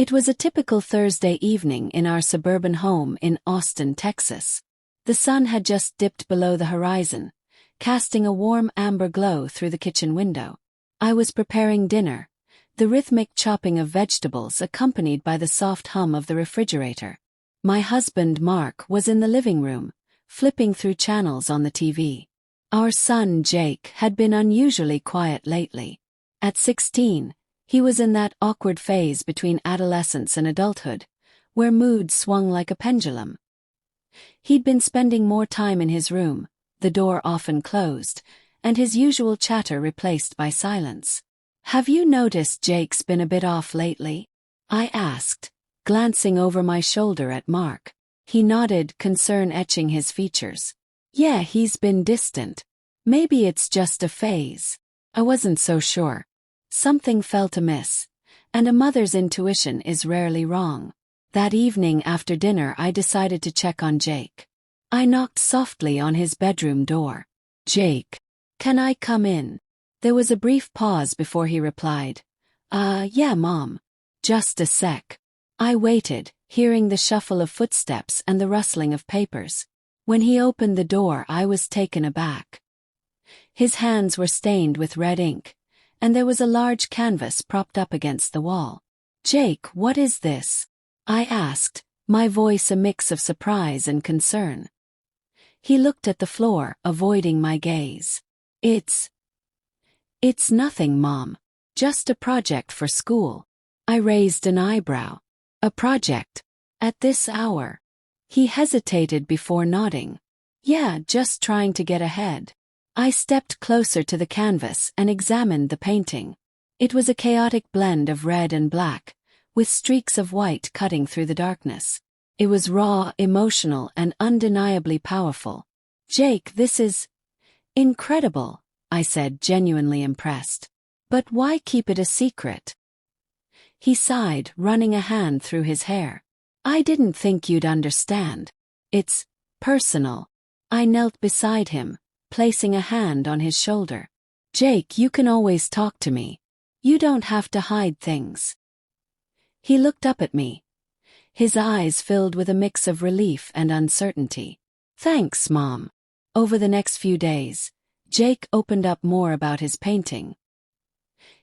It was a typical Thursday evening in our suburban home in Austin, Texas. The sun had just dipped below the horizon, casting a warm amber glow through the kitchen window. I was preparing dinner, the rhythmic chopping of vegetables accompanied by the soft hum of the refrigerator. My husband, Mark, was in the living room, flipping through channels on the TV. Our son, Jake, had been unusually quiet lately. At 16, he was in that awkward phase between adolescence and adulthood, where mood swung like a pendulum. He'd been spending more time in his room, the door often closed, and his usual chatter replaced by silence. "Have you noticed Jake's been a bit off lately?" I asked, glancing over my shoulder at Mark. He nodded, concern etching his features. "Yeah, he's been distant. Maybe it's just a phase." I wasn't so sure. Something felt amiss, and a mother's intuition is rarely wrong. That evening after dinner I decided to check on Jake. I knocked softly on his bedroom door. "Jake, can I come in?" There was a brief pause before he replied. Yeah, Mom. Just a sec." I waited, hearing the shuffle of footsteps and the rustling of papers. When he opened the door, I was taken aback. His hands were stained with red ink, and there was a large canvas propped up against the wall. "Jake, what is this?" I asked, my voice a mix of surprise and concern. He looked at the floor, avoiding my gaze. It's nothing, Mom. Just a project for school." I raised an eyebrow. "A project? At this hour?" He hesitated before nodding. "Yeah, just trying to get ahead." I stepped closer to the canvas and examined the painting. It was a chaotic blend of red and black, with streaks of white cutting through the darkness. It was raw, emotional, and undeniably powerful. "Jake, this is incredible," I said, genuinely impressed. "But why keep it a secret?" He sighed, running a hand through his hair. "I didn't think you'd understand. It's personal." I knelt beside him, placing a hand on his shoulder. "Jake, you can always talk to me. You don't have to hide things." He looked up at me, his eyes filled with a mix of relief and uncertainty. "Thanks, Mom." Over the next few days, Jake opened up more about his painting.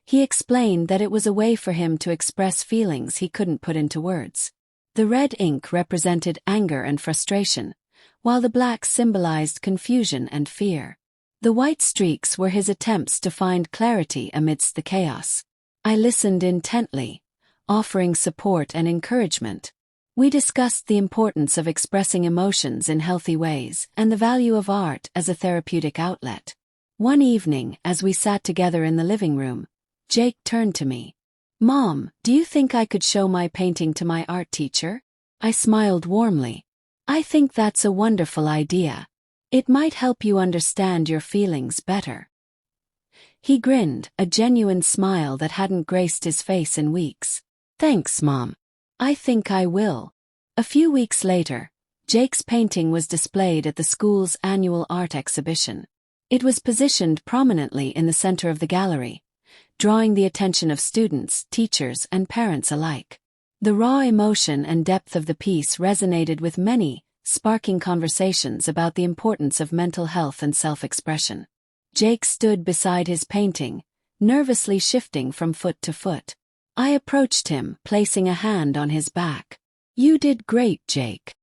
He explained that it was a way for him to express feelings he couldn't put into words. The red ink represented anger and frustration, while the black symbolized confusion and fear. The white streaks were his attempts to find clarity amidst the chaos. I listened intently, offering support and encouragement. We discussed the importance of expressing emotions in healthy ways and the value of art as a therapeutic outlet. One evening, as we sat together in the living room, Jake turned to me. "Mom, do you think I could show my painting to my art teacher?" I smiled warmly. "I think that's a wonderful idea. It might help you understand your feelings better." He grinned, a genuine smile that hadn't graced his face in weeks. "Thanks, Mom. I think I will." A few weeks later, Jake's painting was displayed at the school's annual art exhibition. It was positioned prominently in the center of the gallery, drawing the attention of students, teachers, and parents alike. The raw emotion and depth of the piece resonated with many, sparking conversations about the importance of mental health and self-expression. Jake stood beside his painting, nervously shifting from foot to foot. I approached him, placing a hand on his back. "You did great, Jake."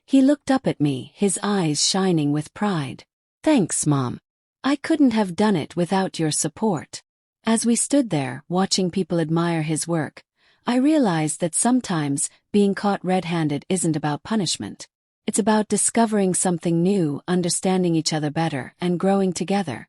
He looked up at me, his eyes shining with pride. "Thanks, Mom. I couldn't have done it without your support." As we stood there, watching people admire his work, I realized that sometimes being caught red-handed isn't about punishment. It's about discovering something new, understanding each other better, and growing together.